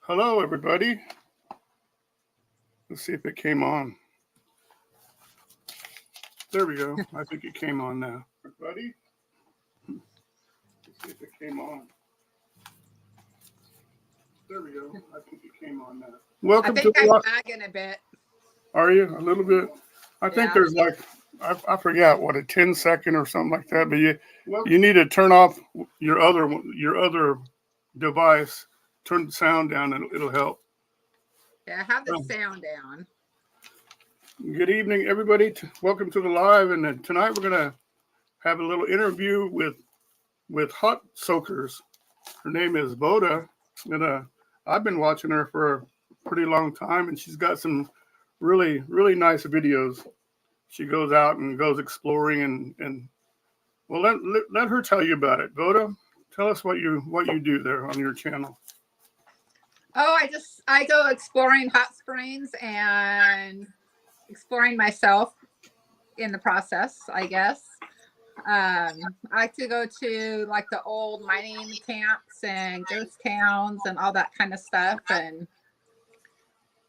Hello, everybody. Let's see if it came on. There we go. I think it came on now. Everybody, let's see if it came on. There we go. I think it came on now. Welcome I think to I'm the. lagging a bit. Are you a little bit? I think Yeah. there's like I forgot what a 10-second or something like that. But you need to turn off your other device. Turn the sound down, and it'll help. Yeah, I have the sound down. Good evening, everybody. Welcome to the live. And tonight we're gonna have a little interview with hot soakers. Her name is Voda, and I've been watching her for a pretty long time, and she's got some really nice videos. She goes out and goes exploring, and well, let her tell you about it. Voda, tell us what you do there on your channel. Oh, I go exploring hot springs and exploring myself in the process, I guess. I like to go to like the old mining camps and ghost towns and all that kind of stuff, and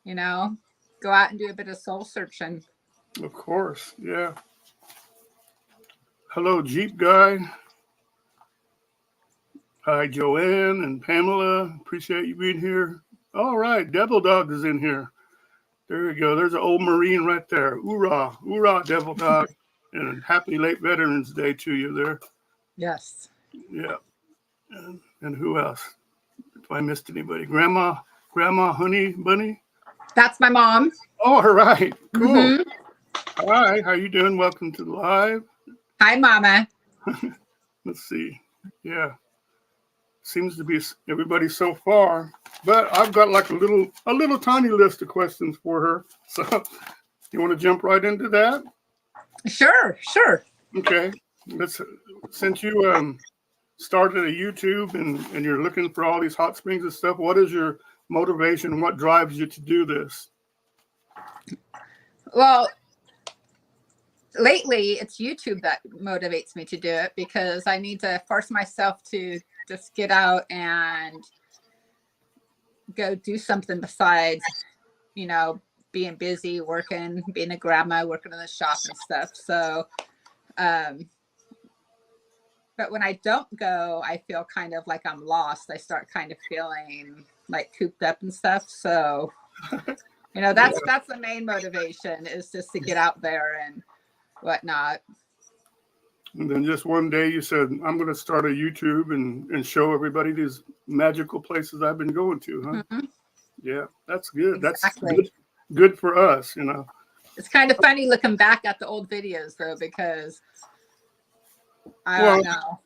go out and do a bit of soul searching. Of course, yeah. Hello, Jeep Guy. Hi, Joanne and Pamela. Appreciate you being here. All right, Devil Dog is in here. There we go. There's an old Marine right there. Hoorah, hoorah, Devil Dog. And happy late Veterans Day to you there. Yes. Yeah. And who else? If I missed anybody. Grandma Honey Bunny? That's my mom. Oh, all right. Cool. Mm-hmm. Hi, how you doing? Welcome to the live. Hi, Mama. Let's see. Yeah. Seems to be everybody so far. But I've got like a little tiny list of questions for her. So you want to jump right into that? Sure. Okay. Since you started a YouTube and you're looking for all these hot springs and stuff, what is your motivation? What drives you to do this? Well, lately it's YouTube that motivates me to do it, because I need to force myself to just get out and go do something besides, being busy, working, being a grandma, working in the shop and stuff. So, but when I don't go, I feel kind of like I'm lost. I start kind of feeling like cooped up and stuff. So, that's the main motivation, is just to get out there and whatnot. And then just one day you said, I'm going to start a YouTube and show everybody these magical places I've been going to, huh? Mm-hmm. Yeah, that's good. Exactly. That's good for us, It's kind of funny looking back at the old videos, though, because I don't know.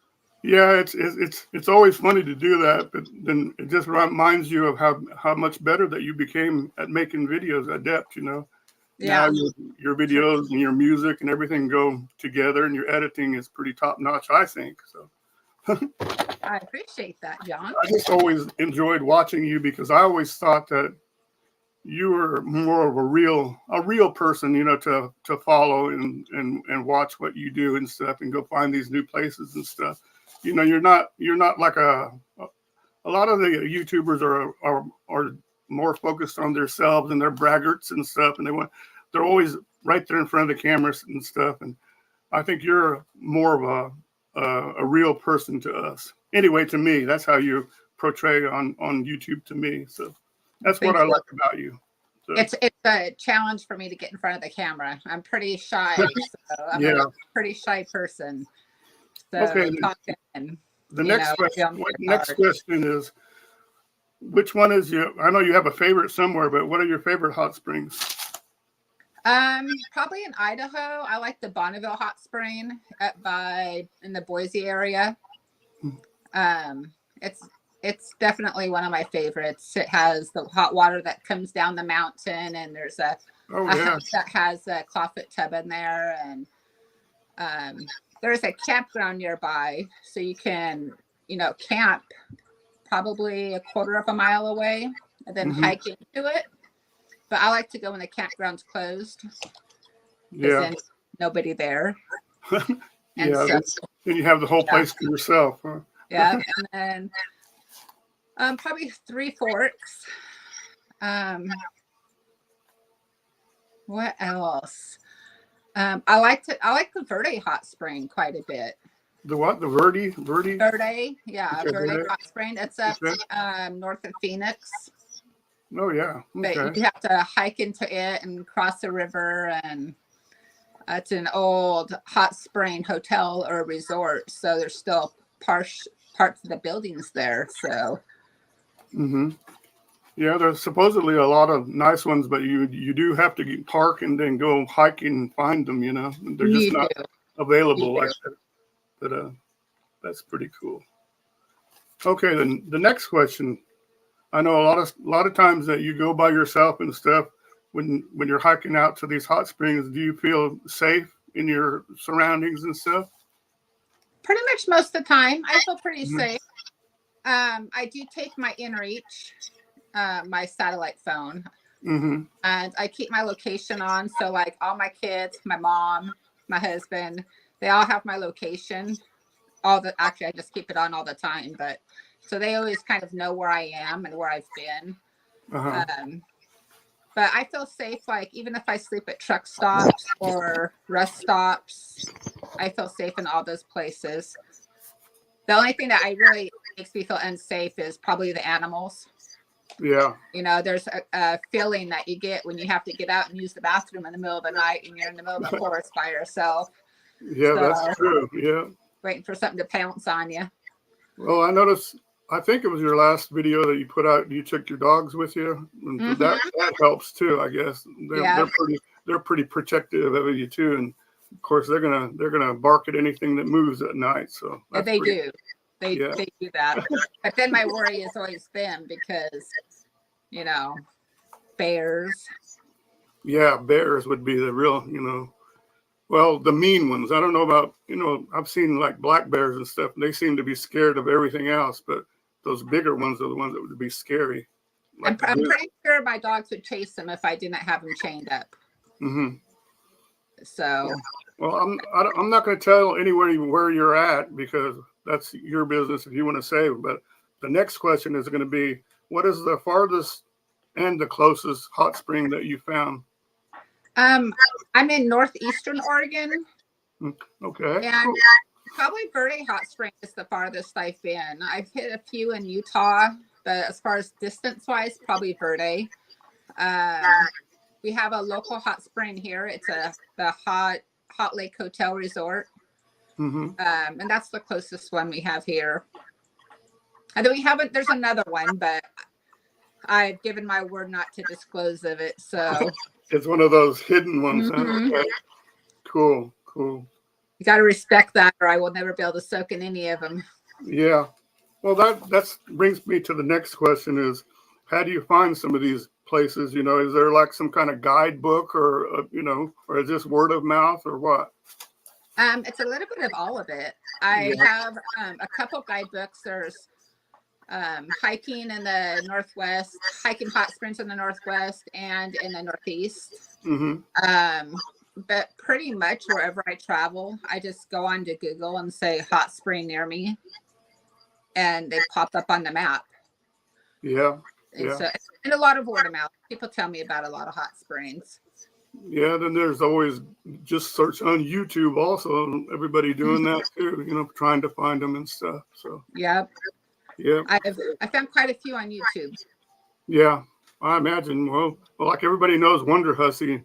Yeah, it's always funny to do that, but then it just reminds you of how much better that you became at making videos adept, Yeah. Now your videos and your music and everything go together, and your editing is pretty top notch, I think. So I appreciate that, John. I just always enjoyed watching you, because I always thought that you were more of a real person, to follow and watch what you do and stuff, and go find these new places and stuff. You're not like a lot of the YouTubers are more focused on themselves, and they're braggarts and stuff, and they're always right there in front of the cameras and stuff. And I think you're more of a real person to us. Anyway, to me, that's how you portray on YouTube to me. So that's what I like about you. So, it's a challenge for me to get in front of the camera. I'm pretty shy, so I'm a pretty shy person. So okay. The next question is, which one is I know you have a favorite somewhere, but what are your favorite hot springs? Probably in Idaho. I like the Bonneville Hot Spring in the Boise area. It's definitely one of my favorites. It has the hot water that comes down the mountain, and there's a house that has a clawfoot tub in there, and there's a campground nearby, so you can camp probably a quarter of a mile away and then hike into it. But I like to go when the campground's closed. Yeah. Then nobody there. And Yeah, so, then you have the whole yeah, place to yourself. Huh? yeah. And then probably Three Forks. What else? I like the Verde hot spring quite a bit. The what? The Verde? Verde? Verde, yeah, Okay, Verde Verde. hot spring. It's up Okay. north of Phoenix. Oh yeah. But Okay. you have to hike into it and cross a river, and it's an old hot spring hotel or resort. So there's still parts of the buildings there. So Mm-hmm. Yeah, there's supposedly a lot of nice ones, but you do have to park and then go hiking and find them. You know, they're just you not do, you available do. like that. But that's pretty cool. Okay, then the next question. I know a lot of times that you go by yourself and stuff. When you're hiking out to these hot springs, do you feel safe in your surroundings and stuff? Pretty much most of the time, I feel pretty Mm-hmm. safe. I do take my InReach, my satellite phone, Mm-hmm. and I keep my location on. So like all my kids, my mom, my husband, they all have my location. Actually, I just keep it on all the time, but so they always kind of know where I am and where I've been. Uh-huh. But I feel safe, like even if I sleep at truck stops or rest stops, I feel safe in all those places. The only thing that I really makes me feel unsafe is probably the animals. Yeah. You know, there's a feeling that you get when you have to get out and use the bathroom in the middle of the night and you're in the middle of the forest by yourself. Yeah, So that's true. Yeah. waiting for something to pounce on you. Well, I noticed. I think it was your last video that you put out. You took your dogs with you, and Mm-hmm. that helps too. I guess Yeah, they're pretty protective of you too, and of course they're gonna bark at anything that moves at night. So that's they pretty. do. They Yeah. they do that. But then my worry is always them because, you know, bears. Yeah, bears would be the real. Well, the mean ones. I don't know about. I've seen like black bears and stuff. And they seem to be scared of everything else, but those bigger ones are the ones that would be scary, like the I'm grizzly. pretty sure my dogs would chase them if I didn't have them chained up. Mm-hmm. So Well, I'm not going to tell anybody where you're at because that's your business if you want to say. But the next question is going to be, what is the farthest and the closest hot spring that you found? I'm in northeastern Oregon, Okay, and cool. probably Verde Hot Spring is the farthest I've been. I've hit a few in Utah, but as far as distance wise, probably Verde. We have a local hot spring here. It's the Hot Lake Hotel Resort, Mm-hmm. and that's the closest one we have here. And then we haven't. There's another one, but I've given my word not to disclose of it. So It's one of those hidden ones, huh? mhm. Okay. Cool, cool. You got to respect that, or I will never be able to soak in any of them. Yeah. Well, that brings me to the next question: is how do you find some of these places? Is there like some kind of guidebook, or or is this word of mouth, or what? It's a little bit of all of it. I Yeah. have a couple guidebooks. There's hiking in the Northwest, hiking hot springs in the Northwest and in the Northeast. Mm-hmm. But pretty much wherever I travel, I just go on to Google and say hot spring near me, and they pop up on the map. Yeah. And Yeah. so, and a lot of word of mouth. People tell me about a lot of hot springs. Yeah, then there's always just search on YouTube also. Everybody doing that too, trying to find them and stuff. So, Yep. yeah. I found quite a few on YouTube. Yeah, I imagine. Well, like everybody knows Wonder Hussy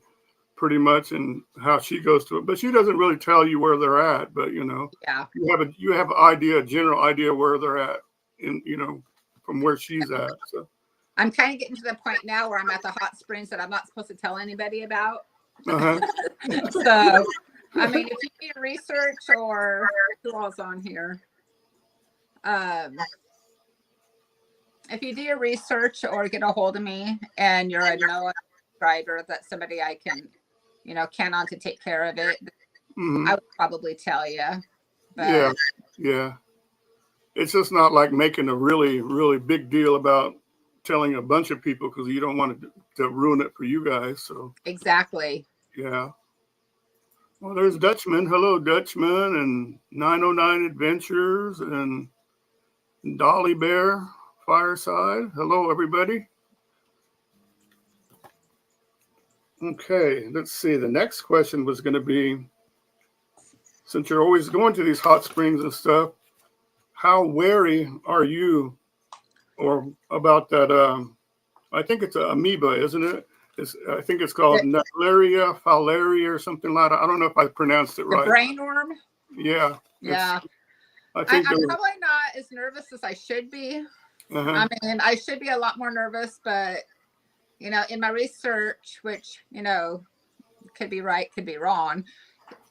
pretty much and how she goes to it, but she doesn't really tell you where they're at, but Yeah. you have a general idea where they're at in, from where she's at. So, I'm kind of getting to the point now where I'm at the hot springs that I'm not supposed to tell anybody about. uh-huh. So, I mean, if you do research or who all's on here, if you do your research or get a hold of me and you're a NOAA driver, that's somebody I can, count on to take care of it, Mm-hmm. I would probably tell you. But Yeah, yeah. It's just not like making a really, really big deal about telling a bunch of people because you don't want to ruin it for you guys. So exactly. yeah. Well, there's Dutchman. Hello, Dutchman, and 909 Adventures, and Dolly Bear Fireside. Hello, everybody. Okay, let's see. The next question was going to be, since you're always going to these hot springs and stuff, how wary are you or about that? I think it's an amoeba, isn't it? I think it's called Nattleria fowleria or something like that. I don't know if I pronounced it right. The brain worm? Yeah. Yeah. I'm probably not as nervous as I should be. I mean, I should be a lot more nervous, but, you know, in my research, which, you know, could be right, could be wrong,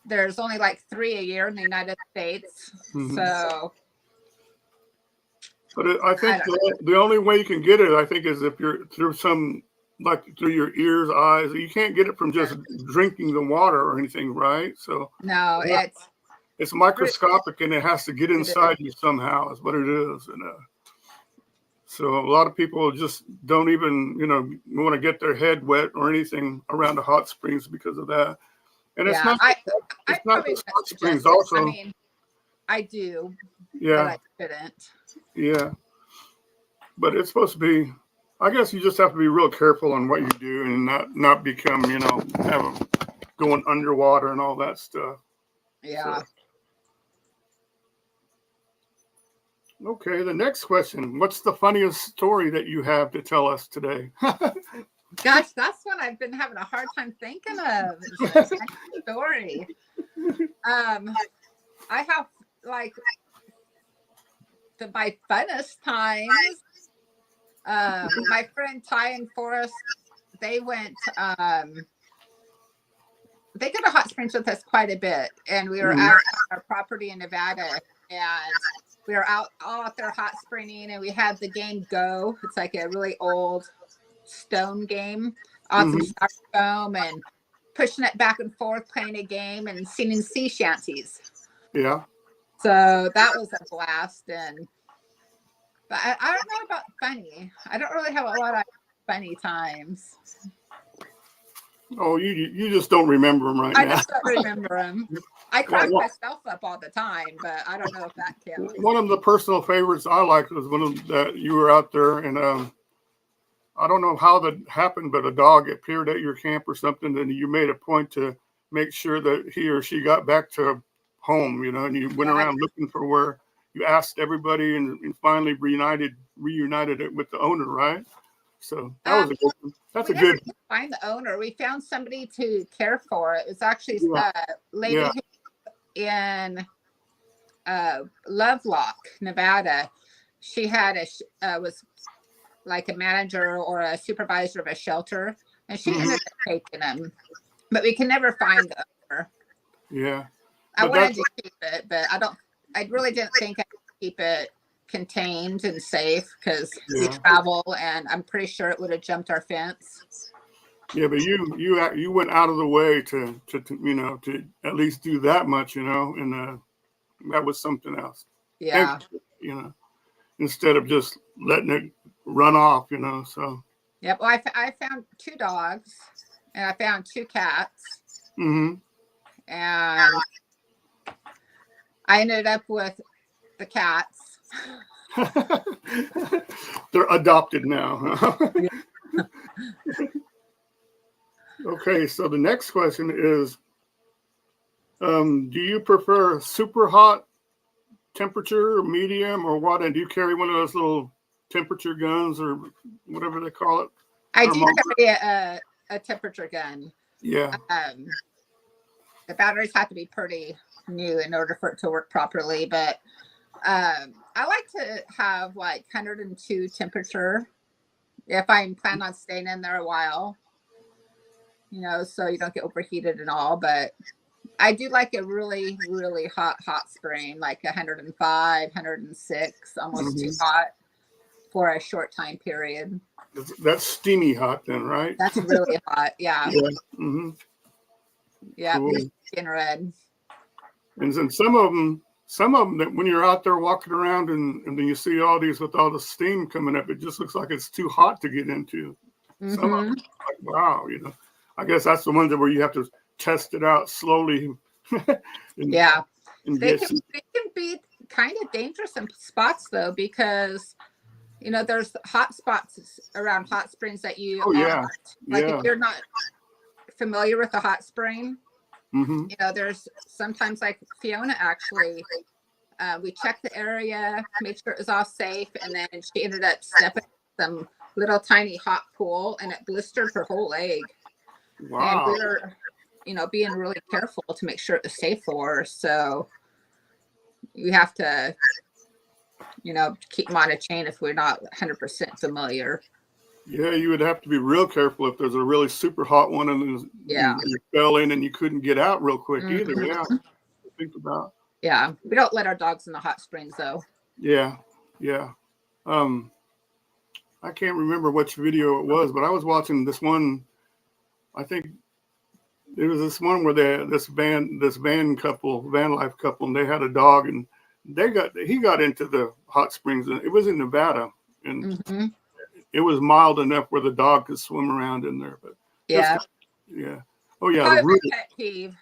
there's only like 3 a year in the United States. So. But I think the only way you can get it, I think, is if you're through through your ears, eyes. You can't get it from just drinking the water or anything, right? So no, it's microscopic and it has to get inside you somehow. Is what it is, and so a lot of people just don't even, you know, want to get their head wet or anything around the hot springs because of that. And it's not just hot springs. Also, I mean, I do. Yeah. But I shouldn't. Yeah. But it's supposed to be, I guess you just have to be real careful on what you do and not become, you know, going underwater and all that stuff. Yeah. So. Okay, the next question. What's the funniest story that you have to tell us today? Gosh, that's what I've been having a hard time thinking of. Story. I have like my funnest times. My friend Ty and Forrest, they went. They go to hot springs with us quite a bit, and we were out on our property in Nevada, and we were all out there hot springing, and we had the game Go. It's like a really old stone game, awesome styrofoam, and pushing it back and forth, playing a game, and singing sea shanties. Yeah. So that was a blast, but I don't know about funny. I don't really have a lot of funny times. Oh, you just don't remember them now. I just don't remember them. I crack myself up all the time, but I don't know if that counts. One of the personal favorites I liked was one of that you were out there, and I don't know how that happened, but a dog appeared at your camp or something, and you made a point to make sure that he or she got back to home, you know, and you went around looking for where you asked everybody and finally reunited it with the owner, right? So that was a good one. That's a good. We didn't find the owner. We found somebody to care for it. It was actually the lady in Lovelock, Nevada. She had was like a manager or a supervisor of a shelter, and she ended up taking him. But we can never find the owner. Yeah. I wanted to keep it, but I really didn't think I could keep it contained and safe because we travel, and I'm pretty sure it would have jumped our fence. Yeah, but you went out of the way to you know, to at least do that much, you know, and that was something else. Yeah. You know, instead of just letting it run off, you know. So. Yeah. Well, I found 2 dogs, and I found 2 cats. And I ended up with the cats. They're adopted now. Okay, so the next question is, do you prefer super hot temperature, or medium, or what? And do you carry one of those little temperature guns or whatever they call it? I do carry a temperature gun. Yeah. The batteries have to be pretty new in order for it to work properly, but I like to have like 102 temperature if I'm planning on staying in there a while, you know, so you don't get overheated and all. But I do like a really, really hot spring, like 105, 106, almost too hot for a short time period. That's steamy hot then, right? That's really hot. Yeah. Yeah. Yeah. Cool. Skin red. And then some of them that when you're out there walking around and then you see all these with all the steam coming up, it just looks like it's too hot to get into. Some of them, like, wow, you know. I guess that's the ones where you have to test it out slowly. Yeah. And They can be kind of dangerous in spots though, because there's hot spots around hot springs that you aren't. Like if you're not familiar with a hot spring, there's sometimes, like Fiona actually, we checked the area, made sure it was all safe, and then she ended up stepping in some little tiny hot pool, and it blistered her whole leg. Wow. And we were, being really careful to make sure it was safe for her. So you have to, keep them on a chain if we're not 100% familiar. Yeah, you would have to be real careful if there's a really super hot one and you fell in and you couldn't get out real quick either. Yeah, think about. Yeah, we don't let our dogs in the hot springs though. Yeah. I can't remember which video it was, but I was watching this one. I think it was this one where this van life couple, and they had a dog, and he got into the hot springs, and it was in Nevada, and it was mild enough where the dog could swim around in there. But oh yeah, the pet peeve.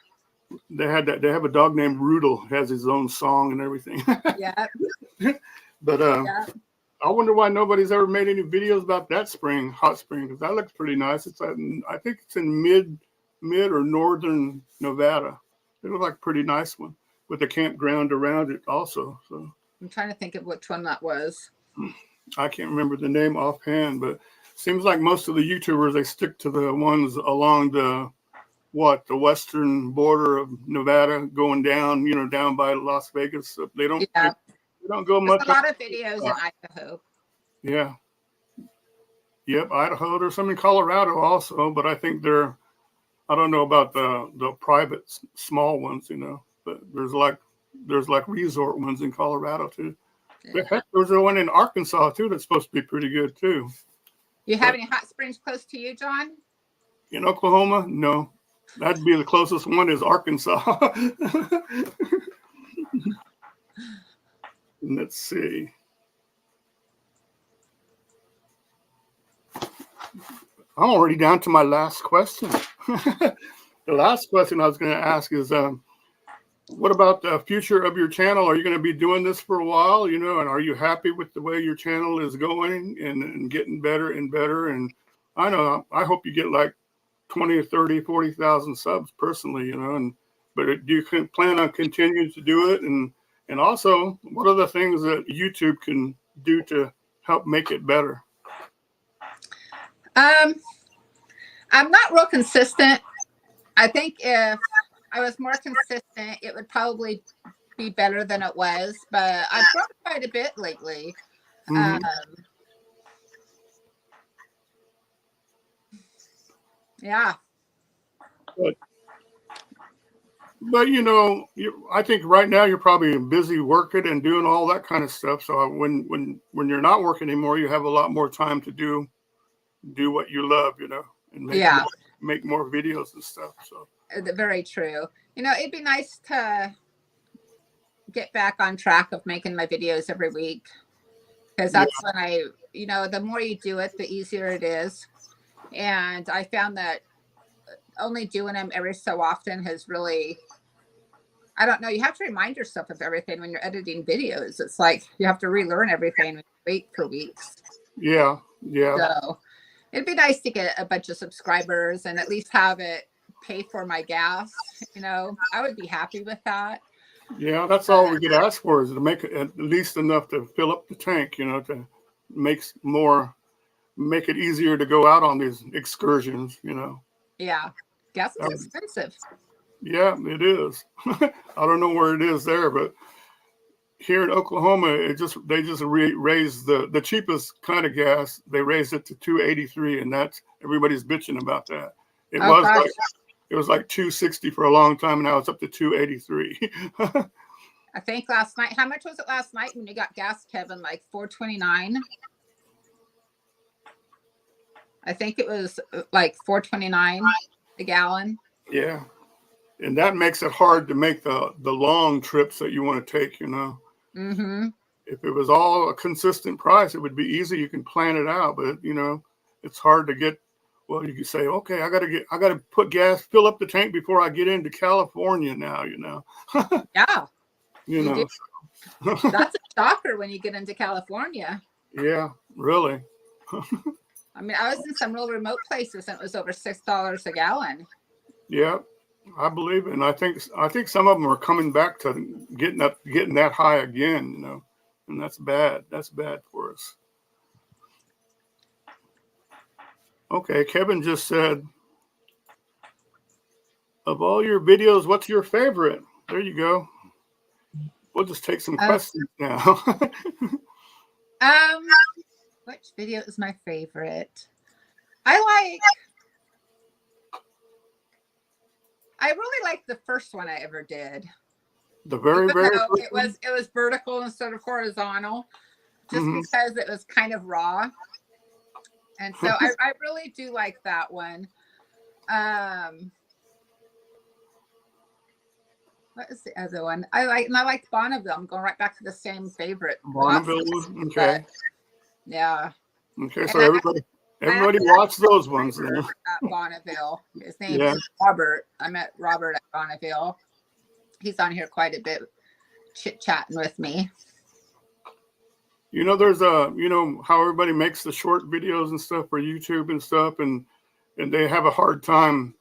They have a dog named Rudel, has his own song and everything. Yeah. But I wonder why nobody's ever made any videos about that hot spring, because that looks pretty nice. It's I think it's in mid or northern Nevada. It looks like a pretty nice one with a campground around it also. So I'm trying to think of which one that was. I can't remember the name offhand, but it seems like most of the YouTubers, they stick to the ones along the western border of Nevada, going down, down by Las Vegas. So they don't go much. There's a lot of videos in Idaho. Yeah. Yep, Idaho. There's some in Colorado also, but I think I don't know about the private small ones, but there's like resort ones in Colorado too. Yeah. Heck, there's one in Arkansas too that's supposed to be pretty good too. You have any hot springs close to you, John? In Oklahoma? No. That'd be the closest one is Arkansas. Let's see. I'm already down to my last question. The last question I was going to ask is, what about the future of your channel? Are you going to be doing this for a while, and are you happy with the way your channel is going and getting better and better? And I hope you get like 20 or 30, 40,000 subs personally, but do you plan on continuing to do it? And also, what are the things that YouTube can do to help make it better? I'm not real consistent. I think if I was more consistent, it would probably be better than it was, but I've grown quite a bit lately. Yeah. But I think right now you're probably busy working and doing all that kind of stuff. So when you're not working anymore, you have a lot more time to do what you love, and make more videos and stuff. So very true. It'd be nice to get back on track of making my videos every week, because that's when the more you do it, the easier it is. And I found that only doing them every so often has really, I don't know, you have to remind yourself of everything when you're editing videos. It's like you have to relearn everything and wait for weeks. Yeah. So it'd be nice to get a bunch of subscribers and at least have it pay for my gas. I would be happy with that. Yeah, that's all we could ask for, is to make it at least enough to fill up the tank, to make it easier to go out on these excursions, Yeah, gas is expensive. Yeah, it is. I don't know where it is there, but here in Oklahoma, they just raised the cheapest kind of gas. They raised it to $2.83, and that's, everybody's bitching about that. It was like $2.60 for a long time, and now it's up to $2.83. I think last night, how much was it last night when you got gas, Kevin? Like $4.29. I think it was like $4.29 a gallon. Yeah, and that makes it hard to make the long trips that you want to take. If it was all a consistent price, it would be easy. You can plan it out, but it's hard to get Well, you could say, okay, I gotta put gas, fill up the tank before I get into California now, Yeah, you you do. know. That's a shocker when you get into California. Yeah, really. I mean, I was in some real remote places and it was over $6 a gallon. Yeah, I believe it. And I think some of them are coming back to getting that high again, and that's bad. That's bad for us. Okay, Kevin just said, of all your videos, what's your favorite? There you go. We'll just take some questions now. Which video is my favorite? I really like the first one I ever did. The very first it was vertical instead of horizontal, just because it was kind of raw. And so I really do like that one. What is the other one? I liked Bonneville. I'm going right back to the same favorite. Bonneville, okay. Yeah. Okay, so everybody watch those ones then. At Bonneville. His name is Robert. I met Robert at Bonneville. He's on here quite a bit, chit-chatting with me. There's how everybody makes the short videos and stuff for YouTube and stuff, and they have a hard time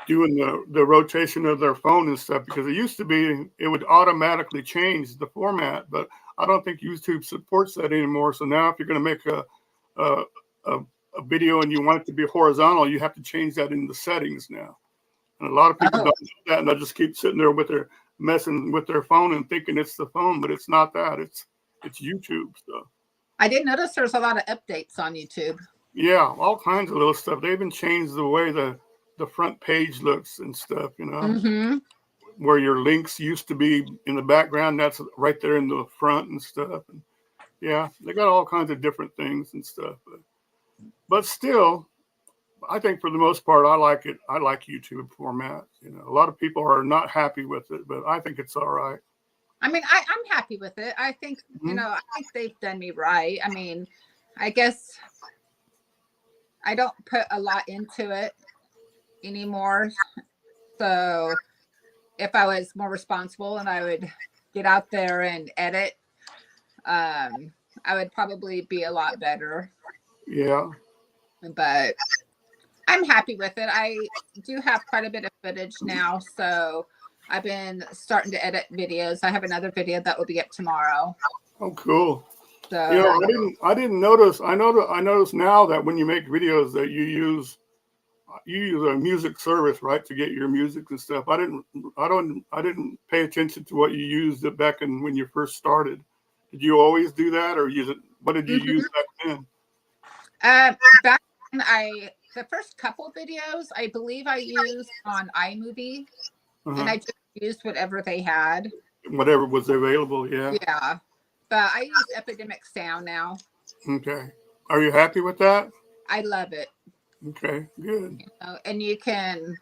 doing the rotation of their phone and stuff, because it used to be it would automatically change the format, but I don't think YouTube supports that anymore. So now if you're going to make a video and you want it to be horizontal, you have to change that in the settings now. And a lot of people don't do that, and they'll just keep sitting there with their messing with their phone and thinking it's the phone, but it's not that. It's YouTube stuff. I did notice there's a lot of updates on YouTube. Yeah, all kinds of little stuff. They even changed the way the front page looks and stuff, where your links used to be in the background, that's right there in the front and stuff. And yeah, they got all kinds of different things and stuff. But still, I think for the most part, I like it. I like YouTube format. A lot of people are not happy with it, but I think it's all right. I mean, I'm happy with it. I think, I think they've done me right. I mean, I guess I don't put a lot into it anymore. So if I was more responsible and I would get out there and edit, I would probably be a lot better. Yeah. But I'm happy with it. I do have quite a bit of footage now, so I've been starting to edit videos. I have another video that will be up tomorrow. Oh, cool. So I didn't notice. I notice now that when you make videos that you use a music service, right, to get your music and stuff. I didn't pay attention to what you used back when you first started. Did you always do that, or use it? What did you use back then? Back when the first couple videos, I believe I used on iMovie, and I just used whatever they had. Whatever was available, yeah. Yeah, but I use Epidemic Sound now. Okay. Are you happy with that? I love it. Okay, good. And you can,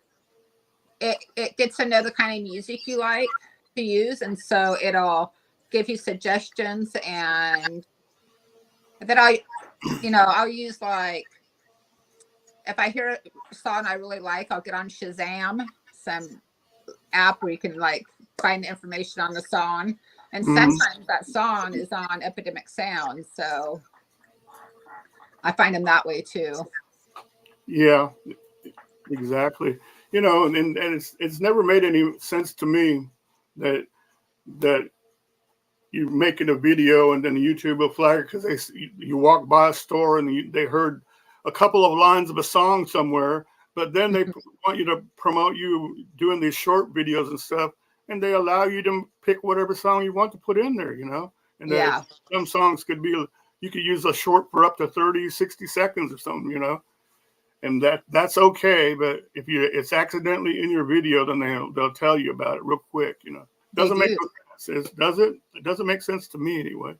it gets to know the kind of music you like to use, and so it'll give you suggestions, and then I'll use, like, if I hear a song I really like, I'll get on Shazam, some app where you can like find the information on the song, and sometimes that song is on Epidemic Sound, so I find them that way too. Yeah, exactly. And it's never made any sense to me that you're making a video and then YouTube will flag it because you walk by a store and they heard a couple of lines of a song somewhere, but then they want you to promote you doing these short videos and stuff, and they allow you to pick whatever song you want to put in there, And some songs you could use a short for up to 30, 60 seconds or something, and that's okay. But if it's accidentally in your video, then they'll tell you about it real quick, Doesn't make sense, does it? It doesn't make sense to me anyway.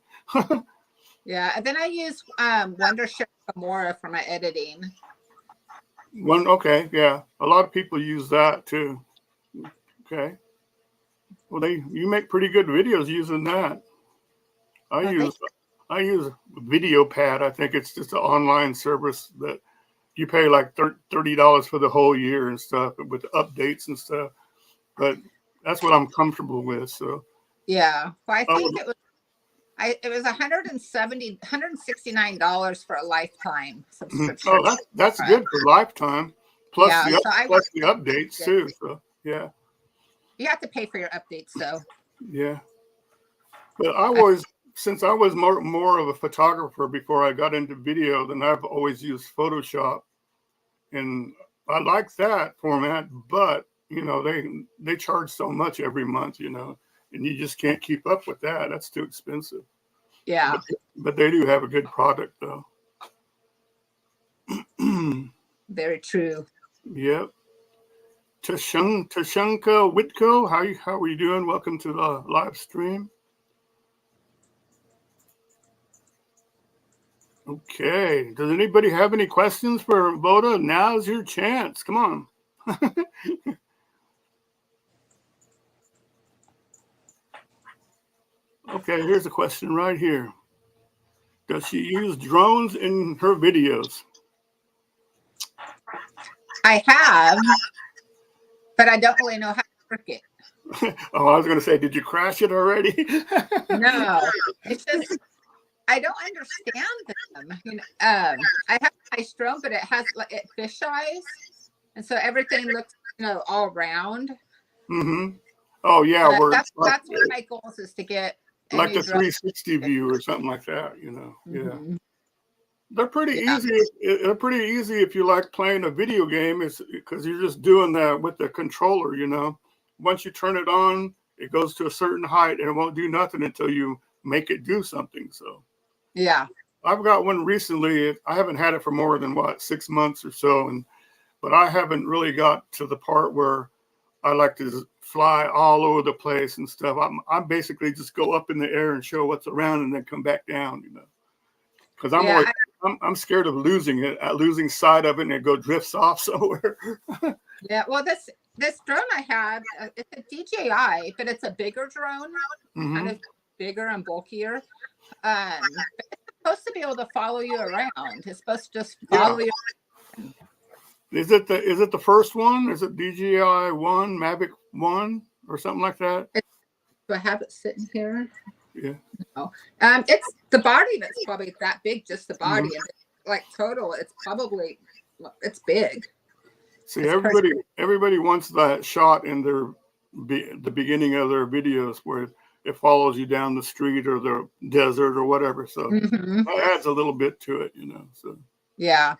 Yeah, and then I use Wondershare Gamora for my editing. Okay, yeah. A lot of people use that too. Okay. Well, you make pretty good videos using that. I use VideoPad. I think it's just an online service that you pay like $30 for the whole year and stuff with updates and stuff. But that's what I'm comfortable with. So yeah, well, I think it was $169 for a lifetime subscription. Oh, that's good for lifetime. Plus yeah, plus the updates too. So yeah, you have to pay for your updates though. Yeah, but since I was more of a photographer before I got into video, then I've always used Photoshop, and I like that format. But they charge so much every month, and you just can't keep up with that. That's too expensive. Yeah. But they do have a good product, though. Very true. Yep. Tashanka Whitco, how are you doing? Welcome to the live stream. Okay. Does anybody have any questions for Voda? Now's your chance. Come on. Okay, here's a question right here. Does she use drones in her videos? I have, but I don't really know how to work it. Oh, I was going to say, did you crash it already? No, it's just I don't understand them. I have a nice drone, but it has it fish eyes, and so everything looks all round. Mm-hmm. Oh yeah, that's one of my goals is to get like a 360 view or something like that. Mm-hmm. Yeah. They're pretty easy. They're pretty easy if you like playing a video game. It's because you're just doing that with the controller. Once you turn it on, it goes to a certain height, and it won't do nothing until you make it do something. So, yeah, I've got one recently. I haven't had it for more than 6 months or so, but I haven't really got to the part where I like to fly all over the place and stuff. I'm basically just go up in the air and show what's around, and then come back down. Because I'm scared of losing sight of it and it drifts off somewhere. Yeah, well, this drone I have, it's a DJI, but it's a bigger drone, kind of bigger and bulkier. But it's supposed to be able to follow you around. It's supposed to just follow you. Is it the first one? Is it DJI 1, Mavic 1, or something like that? Do I have it sitting here? Yeah. No. It's the body that's probably that big, just the body, and like total, it's big. See, everybody wants that shot in the beginning of their videos where it follows you down the street or the desert or whatever. So that adds a little bit to it, So yeah,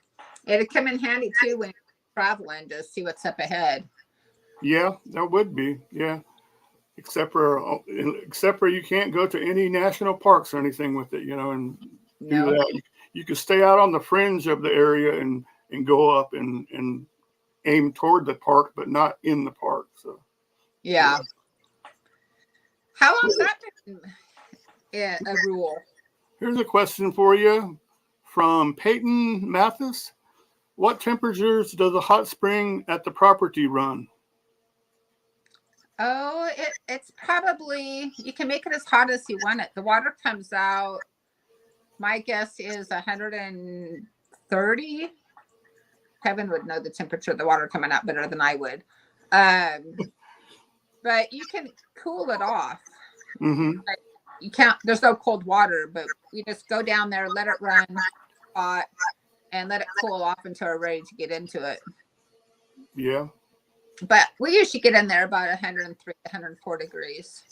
it'd come in handy too when you're traveling to see what's up ahead. Yeah, that would be. Yeah. Except for you can't go to any national parks or anything with it, and do that. You can stay out on the fringe of the area and go up and aim toward the park, but not in the park. So yeah. How long's that been a rule? Here's a question for you from Peyton Mathis. What temperatures does a hot spring at the property run? Oh, it's probably, you can make it as hot as you want it. The water comes out, my guess is 130. Kevin would know the temperature of the water coming out better than I would. But you can cool it off. You can't, there's no cold water, but you just go down there, let it run hot, and let it cool off until we're ready to get into it. Yeah. But we usually get in there about 103, 104 degrees.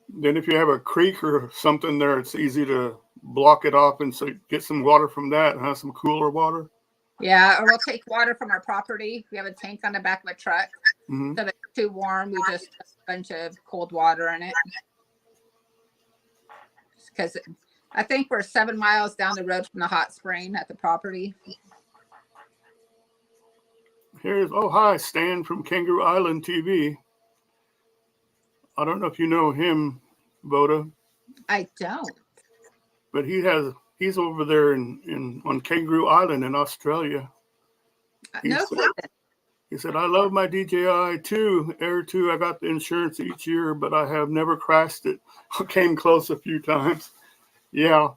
Then if you have a creek or something there, it's easy to block it off and so get some water from that and have some cooler water. Yeah, or we'll take water from our property. We have a tank on the back of a truck. So if it's too warm, we just put a bunch of cold water in it. Because I think we're 7 miles down the road from the hot spring at the property. Hi, Stan from Kangaroo Island TV. I don't know if you know him, Voda. I don't. But he's over there on Kangaroo Island in Australia. He said, I love my DJI 2, Air 2. I got the insurance each year, but I have never crashed it. I came close a few times. Yeah.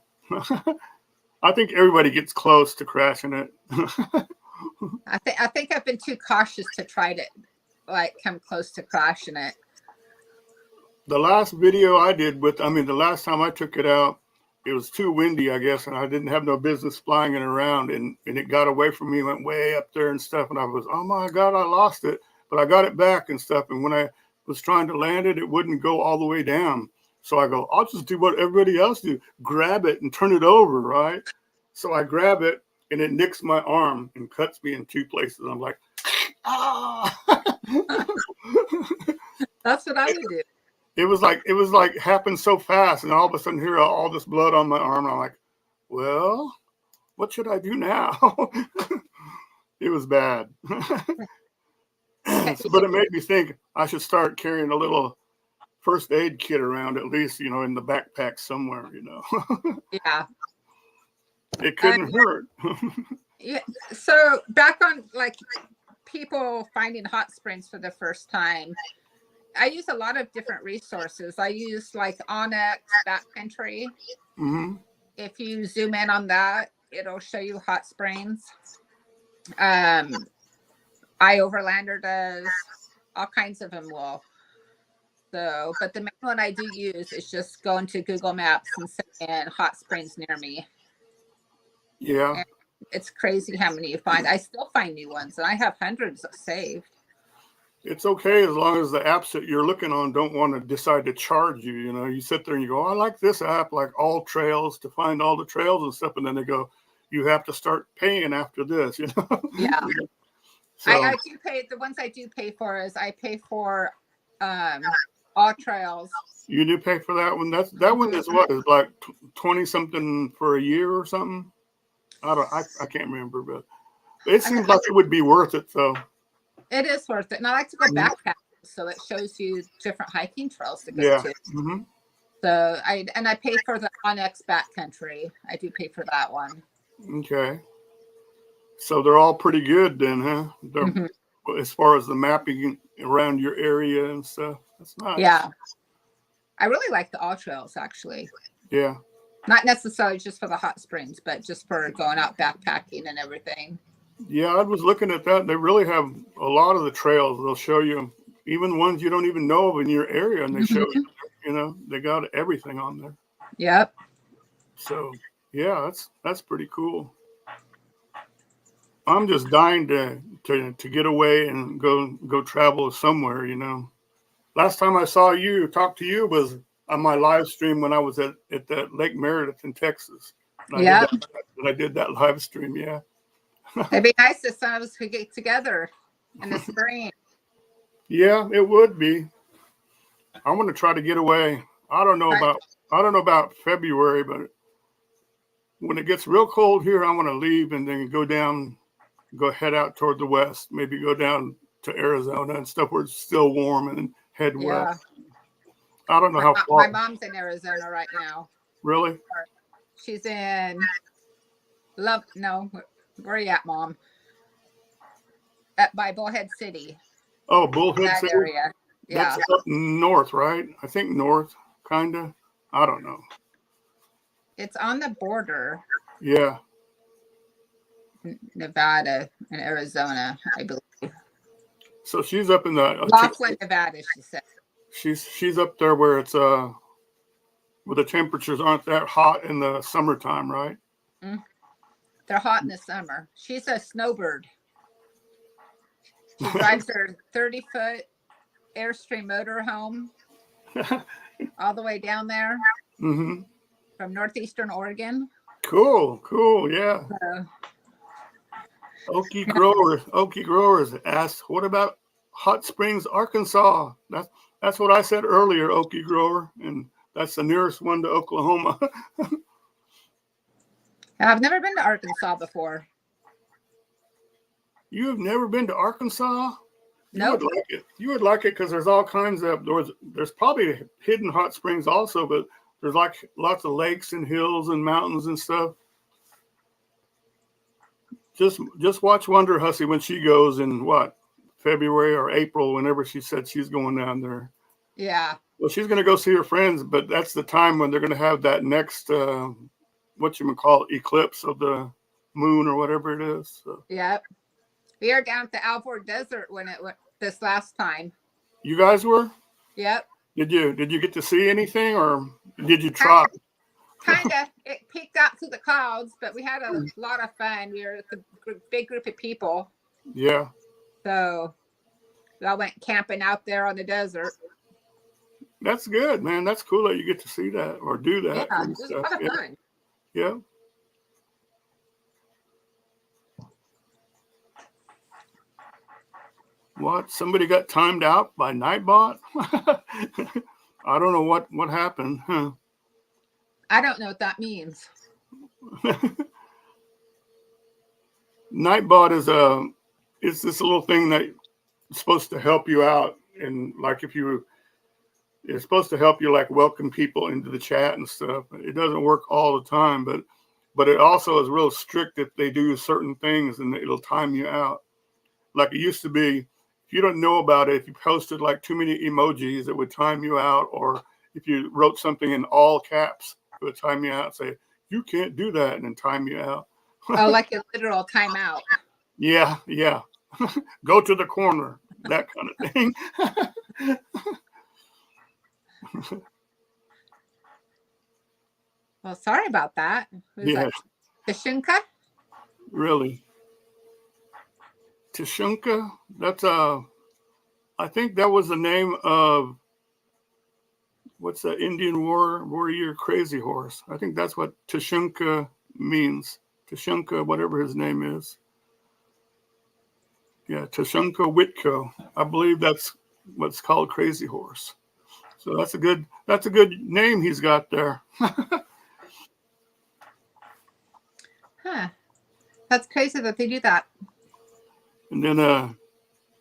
I think everybody gets close to crashing it. I think I've been too cautious to try to like come close to crashing it. The last video I did the last time I took it out, it was too windy, I guess, and I didn't have no business flying it around, and it got away from me, went way up there and stuff, and I was, oh my God, I lost it. But I got it back and stuff, and when I was trying to land it, it wouldn't go all the way down. So I go, I'll just do what everybody else do, grab it and turn it over, right? So I grab it, and it nicks my arm and cuts me in two places. I'm like, ah! That's what I would do. It was like happened so fast, and all of a sudden here all this blood on my arm. And I'm like, well, what should I do now? It was bad. But it made me think I should start carrying a little first aid kit around, at least, in the backpack somewhere, Yeah. It couldn't hurt. Yeah. So back on like people finding hot springs for the first time, I use a lot of different resources. I use like Onyx Backcountry. Mm-hmm. If you zoom in on that, it'll show you hot springs. iOverlander does, all kinds of them will. So, but the main one I do use is just go into Google Maps and say in hot springs near me. Yeah. And it's crazy how many you find. I still find new ones, and I have hundreds saved. It's okay as long as the apps that you're looking on don't want to decide to charge you. You sit there and you go, I like this app, like All Trails, to find all the trails and stuff. And then they go, you have to start paying after this, Yeah. So, I do pay. The ones I do pay for is I pay for All Trails. You do pay for that one? That one is what? Is like 20 something for a year or something? I can't remember, but it seems like it would be worth it though. It is worth it. And I like to go backpacking, so it shows you different hiking trails to go to. Mm-hmm. So I pay for the Onyx Backcountry. I do pay for that one. Okay. So they're all pretty good then, huh? As far as the mapping around your area and stuff. That's nice. Yeah. I really like the All Trails, actually. Yeah. Not necessarily just for the hot springs, but just for going out backpacking and everything. Yeah, I was looking at that. They really have a lot of the trails. They'll show you even ones you don't even know of in your area, and they show you, they got everything on there. Yep. So, yeah, that's pretty cool. I'm just dying to get away and go travel somewhere, Last time I talked to you was on my live stream when I was at that Lake Meredith in Texas. Yeah. I did that live stream, yeah. It'd be nice if some of us could get together in the spring. Yeah, it would be. I want to try to get away. I don't know about February, but when it gets real cold here, I want to leave and then go head out toward the west, maybe go down to Arizona and stuff where it's still warm and head west. I don't know how far. My mom's in Arizona right now. Really? She's in where are you at, Mom? By Bullhead City. Oh, Bullhead City? Area. Yeah. That's up north, right? I think north, kind of. I don't know. It's on the border. Yeah. Nevada and Arizona, I believe. So she's up in the Laughlin, Nevada, she said. She's up there where it's where the temperatures aren't that hot in the summertime, right? Mm. They're hot in the summer. She's a snowbird. She drives her 30-foot Airstream motorhome all the way down there from northeastern Oregon. Cool, yeah. Okie Growers asked, what about Hot Springs, Arkansas? That's what I said earlier, Okie Grower, and that's the nearest one to Oklahoma. I've never been to Arkansas before. You have never been to Arkansas? No. Nope. You would like it because there's all kinds of there's probably hidden hot springs also, but there's like lots of lakes and hills and mountains and stuff. Just watch Wonder Hussy when she goes in February or April, whenever she said she's going down there. Yeah. Well, she's going to go see her friends, but that's the time when they're going to have that next eclipse of the moon or whatever it is. So. Yep. We were down at the Alvord Desert when it went this last time. You guys were? Yep. Did you get to see anything, or did you try? Kind of. It peeked out through the clouds, but we had a lot of fun. We were with a big group of people. Yeah. So we all went camping out there on the desert. That's good, man. That's cool that you get to see that or do that. Yeah, it was a lot of fun. Yeah. What? Somebody got timed out by Nightbot? I don't know what happened. Huh? I don't know what that means. Nightbot is this little thing that is supposed to help you out, and like it's supposed to help you like welcome people into the chat and stuff. It doesn't work all the time, but it also is real strict if they do certain things, and it'll time you out. Like it used to be, if you don't know about it, if you posted like too many emojis, it would time you out. Or if you wrote something in all caps, it would time you out and say, you can't do that, and then time you out. Oh, like a literal timeout. Yeah. Go to the corner, that kind of thing. Well, sorry about that. Was that Tashunka? Really? Tashunka? That's I think that was the name of what's that Indian warrior Crazy Horse. I think that's what Tashunka means. Tashunka, whatever his name is. Yeah, Tashunka Witko. I believe that's what's called Crazy Horse. So that's a good name he's got there. Huh. That's crazy that they do that. And then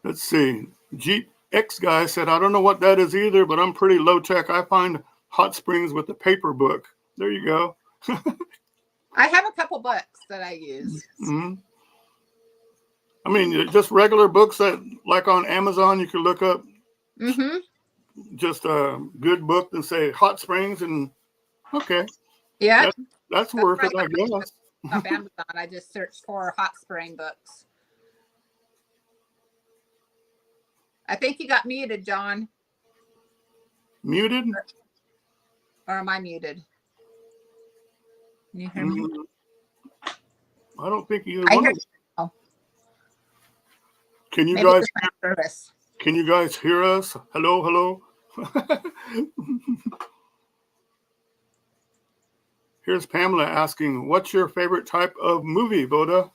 let's see. Jeep X guy said, I don't know what that is either, but I'm pretty low tech. I find hot springs with the paper book. There you go. I have a couple books that I use. Mm-hmm. I mean, just regular books that, like on Amazon, you can look up just a good book and say hot springs, and okay. Yeah. That's worth it, I guess. Off Amazon, I just searched for hot spring books. I think you got muted, John. Muted? Or am I muted? Can you hear me? I don't think either one of them. Oh. Can you guys hear us? Hello? Here's Pamela asking, what's your favorite type of movie, Voda?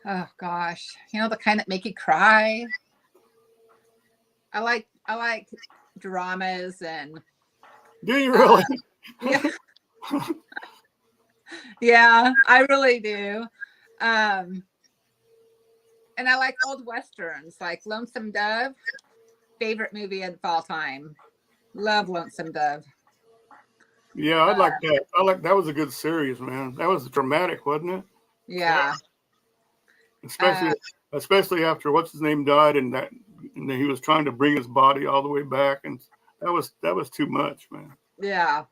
Oh gosh. The kind that make you cry. I like dramas and do you really? Yeah. Yeah, I really do. And I like old westerns, like Lonesome Dove. Favorite movie of all time. Love Lonesome Dove. Yeah, I like that. That was a good series, man. That was dramatic, wasn't it? Yeah. Especially after what's his name died, and he was trying to bring his body all the way back, and that was too much, man. Yeah.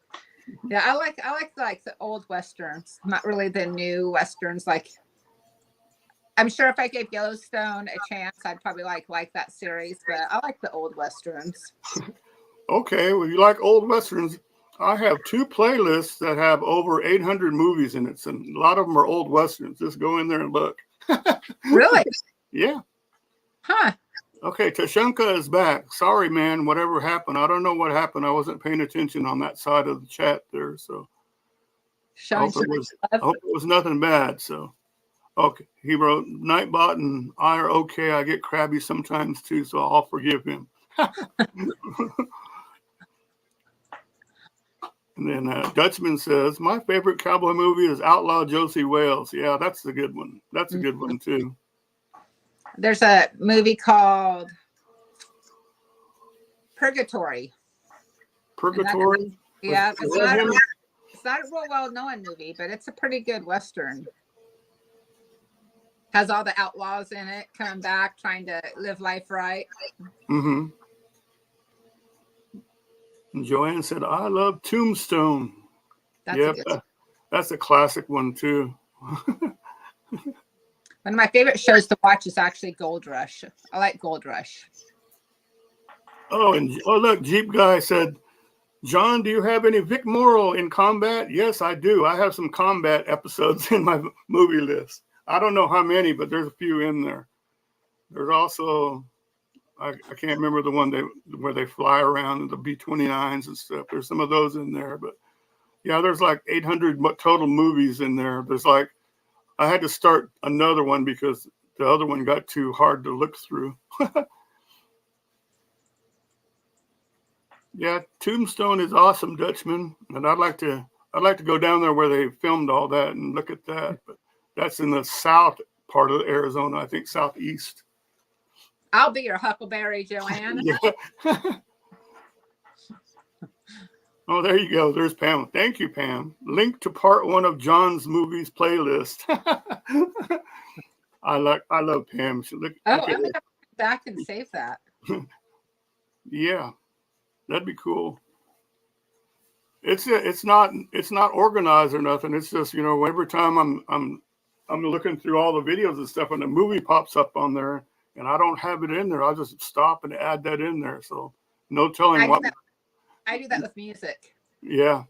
Yeah, I like the old westerns, not really the new westerns. Like, I'm sure if I gave Yellowstone a chance, I'd probably like that series, but I like the old westerns. Okay, well, you like old westerns. I have 2 playlists that have over 800 movies in it, and a lot of them are old westerns. Just go in there and look. Really? Yeah. Huh. Okay, Tashunka is back. Sorry, man, whatever happened. I don't know what happened. I wasn't paying attention on that side of the chat there, so I hope it was nothing bad. So, okay, he wrote, Nightbot and I are okay. I get crabby sometimes too, so I'll forgive him. And then Dutchman says, my favorite cowboy movie is Outlaw Josie Wales. Yeah, that's a good one. That's a good one too. There's a movie called Purgatory. Purgatory? Yeah, it's not a real well-known movie, but it's a pretty good Western. Has all the outlaws in it coming back, trying to live life right. Mm-hmm. And Joanne said, I love Tombstone. That's a good one. That's a classic one too. One of my favorite shows to watch is actually Gold Rush. I like Gold Rush. Oh, and look, Jeep Guy said, John, do you have any Vic Morrow in combat? Yes, I do. I have some combat episodes in my movie list. I don't know how many, but there's a few in there. There's also, I can't remember the one where they fly around in the B-29s and stuff. There's some of those in there, but yeah, there's like 800 total movies in there. There's like, I had to start another one because the other one got too hard to look through. Yeah, Tombstone is awesome, Dutchman, and I'd like to go down there where they filmed all that and look at that. But that's in the south part of Arizona, I think southeast. I'll be your Huckleberry, Joanne. Yeah. Oh, there you go. There's Pam. Thank you, Pam. Link to part 1 of John's movies playlist. I love Pam. Look I'm gonna go back and save that. Yeah. That'd be cool. It's not organized or nothing. It's just, every time I'm looking through all the videos and stuff and the movie pops up on there and I don't have it in there, I'll just stop and add that in there. So no telling what. I do that with music. Yeah.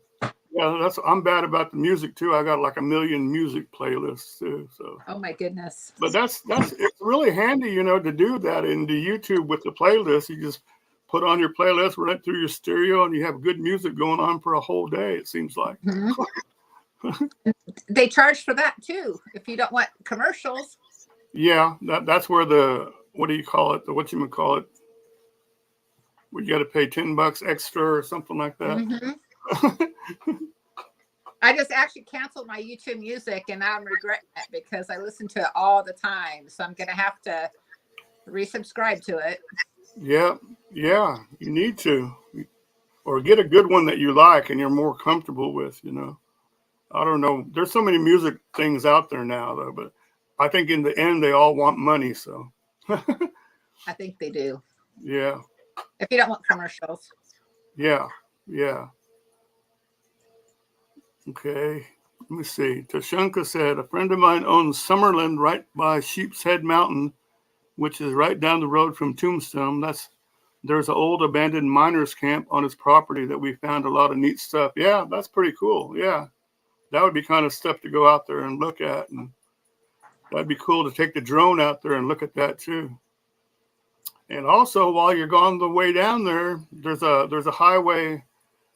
Yeah, I'm bad about the music too. I got like a million music playlists too. So. Oh my goodness. But it's really handy, to do that into YouTube with the playlist. You just put on your playlist, run it through your stereo, and you have good music going on for a whole day, it seems like. Mm-hmm. They charge for that too, if you don't want commercials. Yeah, that's where what do you call it? We got to pay $10 extra or something like that. Mm-hmm. I just actually canceled my YouTube Music, and I'm regretting it because I listen to it all the time. So I'm going to have to resubscribe to it. Yeah, you need to. Or get a good one that you like and you're more comfortable with, I don't know. There's so many music things out there now, though, but I think in the end, they all want money, so. I think they do. Yeah. If you don't want commercials. Yeah. Okay. Let me see. Tashanka said, a friend of mine owns Summerland right by Sheep's Head Mountain, which is right down the road from Tombstone. There's an old abandoned miners camp on his property that we found a lot of neat stuff. Yeah, that's pretty cool. Yeah. That would be kind of stuff to go out there and look at. And that'd be cool to take the drone out there and look at that too. And also, while you're on the way down there, there's a highway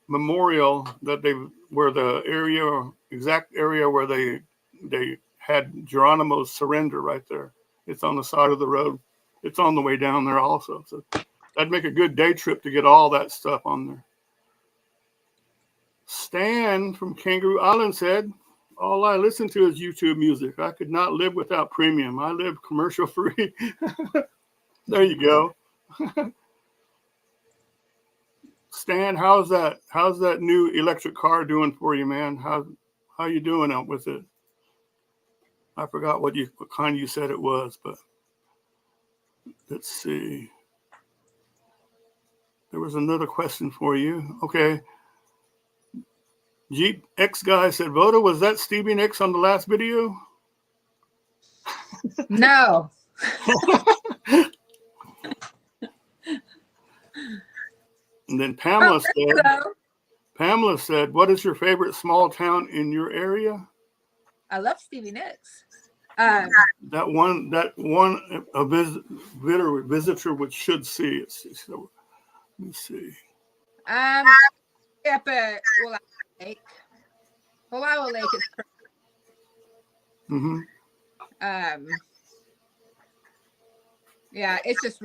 memorial where the exact area where they had Geronimo's surrender right there. It's on the side of the road. It's on the way down there also. So that'd make a good day trip to get all that stuff on there. Stan from Kangaroo Island said, all I listen to is YouTube music. I could not live without premium. I live commercial free. There you go. Stan, how's that new electric car doing for you, man? How you doing out with it? I forgot what kind you said it was, but let's see. There was another question for you. Okay. Jeep X guy said, Voda, was that Stevie Nicks on the last video? No. And then Pamela said, what is your favorite small town in your area? I love Stevie Nicks. That one a visitor should see it. So, let me see. Up at Wallowa Lake. Wallowa Lake is pretty. Mm-hmm. Yeah, it's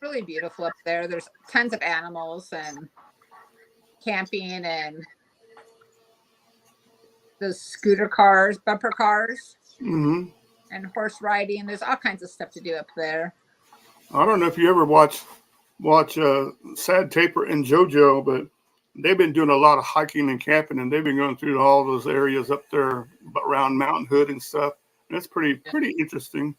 really beautiful up there. There's tons of animals and camping and those scooter cars, bumper cars, mm-hmm. and horse riding. There's all kinds of stuff to do up there. I don't know if you ever watch Sad Taper and JoJo, but they've been doing a lot of hiking and camping, and they've been going through all those areas up there around Mountain Hood and stuff. And it's pretty interesting.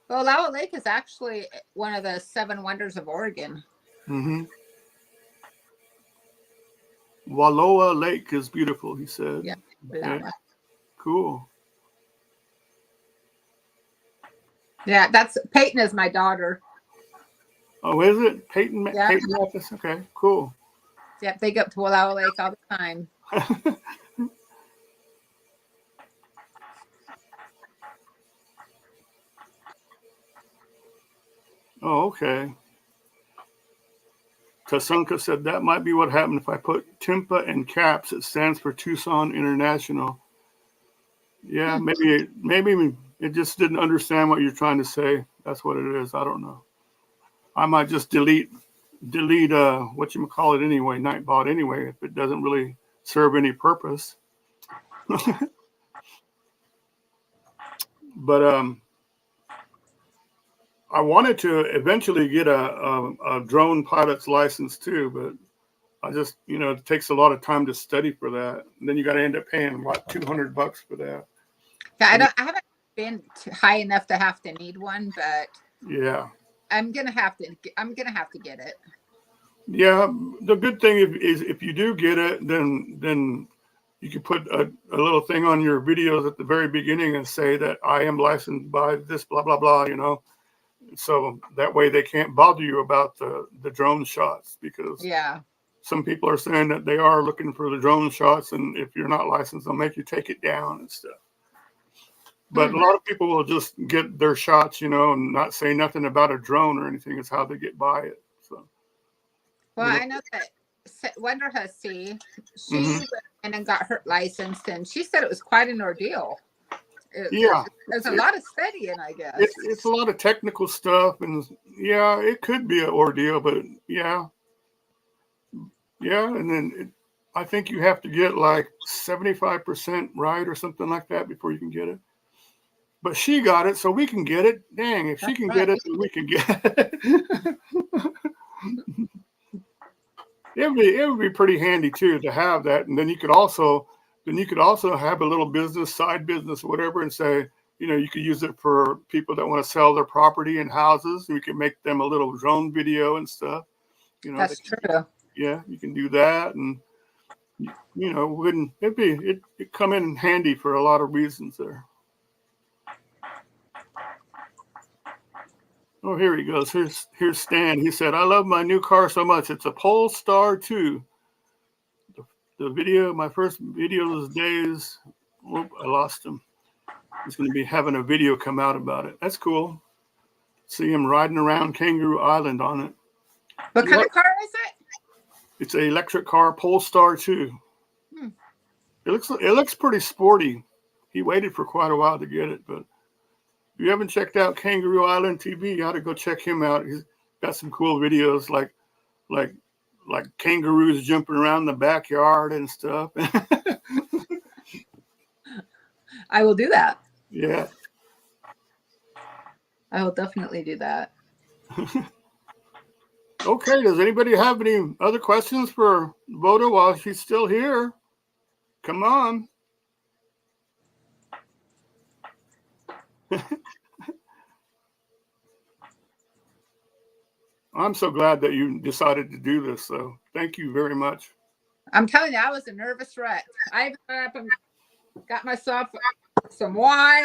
Well, Wallowa Lake is actually one of the 7 wonders of Oregon. Mm-hmm. Wallowa Lake is beautiful, he said. Yeah. Okay. cool. Yeah, that's Peyton is my daughter. Oh, is it Peyton? Yeah. Peyton Mathis. Okay, cool. Yep, they go up to Wallowa Lake all the time. Oh, okay. Tasunka said that might be what happened if I put TIMPA in caps. It stands for Tucson International. Yeah, maybe it just didn't understand what you're trying to say. That's what it is. I don't know. I might just delete what you call it anyway, Nightbot anyway, if it doesn't really serve any purpose. But I wanted to eventually get a drone pilot's license too, but I just, it takes a lot of time to study for that. And then you got to end up paying what, $200 for that. Yeah, I haven't been high enough to have to need one, but yeah, I'm gonna have to get it. Yeah, the good thing is if you do get it, then you can put a little thing on your videos at the very beginning and say that I am licensed by this blah blah blah, So that way they can't bother you about the drone shots, because Yeah. some people are saying that they are looking for the drone shots, and if you're not licensed, they'll make you take it down and stuff. But a lot of people will just get their shots, and not say nothing about a drone or anything. It's how they get by it. So. Well, I know that Wonder Hussey, she went in and got her licensed, and she said it was quite an ordeal. There's a lot of studying, I guess. It's a lot of technical stuff, and yeah, it could be an ordeal, but yeah, and then I think you have to get like 75% right or something like that before you can get it. But she got it, so we can get it. Dang, if she can get it, then we can get it. It would be pretty handy too to have that, and then you could also have a little business, side business, whatever, and say, you could use it for people that want to sell their property and houses. You can make them a little drone video and stuff. That's true. Yeah, you can do that, and it'd come in handy for a lot of reasons there. Oh, here he goes. Here's Stan. He said, I love my new car so much. It's a Polestar 2. The video, my first video those days, I lost him. He's going to be having a video come out about it. That's cool. See him riding around Kangaroo Island on it. What kind of car is it? It's an electric car, Polestar 2. It looks pretty sporty. He waited for quite a while to get it, but if you haven't checked out Kangaroo Island TV, you ought to go check him out. He's got some cool videos like kangaroos jumping around the backyard and stuff. I will do that. Yeah. I will definitely do that. Okay. Does anybody have any other questions for Voda while she's still here? Come on. I'm so glad that you decided to do this, so thank you very much. I'm telling you, I was a nervous wreck. I got up and got myself some wine.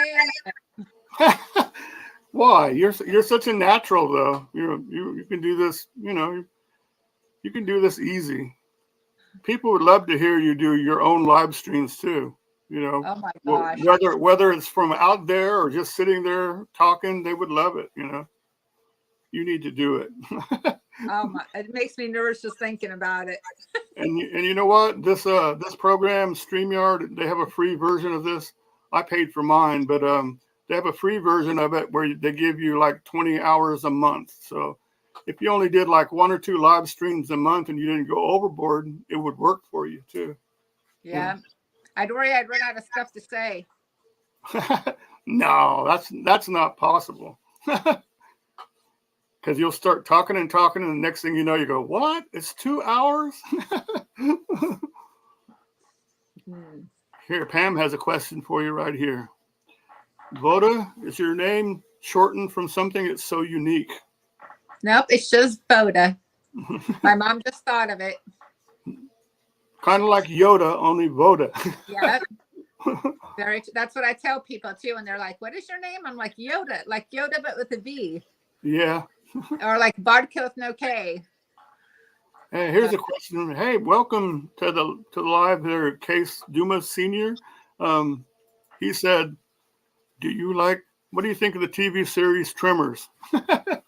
Why? You're such a natural, though. You can do this. You can do this easy. People would love to hear you do your own live streams too. Oh my gosh. Whether it's from out there or just sitting there talking, they would love it. You need to do it. It makes me nervous just thinking about it. And you know what? This program, StreamYard, they have a free version of this. I paid for mine, but they have a free version of it where they give you like 20 hours a month. So if you only did like 1 or 2 live streams a month and you didn't go overboard, it would work for you too. Yeah. I'd worry I'd run out of stuff to say. No, that's not possible. Because you'll start talking, and the next thing you know, you go, what? It's 2 hours? Here, Pam has a question for you right here. Voda, is your name shortened from something that's so unique? Nope, it's just Voda. My mom just thought of it. Kind of like Yoda, only Voda. Yeah. That's what I tell people too, and they're like, "What is your name?" I'm like Yoda, like Yoda, but with a V. Yeah. Or like vodka with no K. Hey, here's a question. Hey, welcome to the live there, Case Dumas Senior. He said, what do you think of the TV series Tremors? Oh,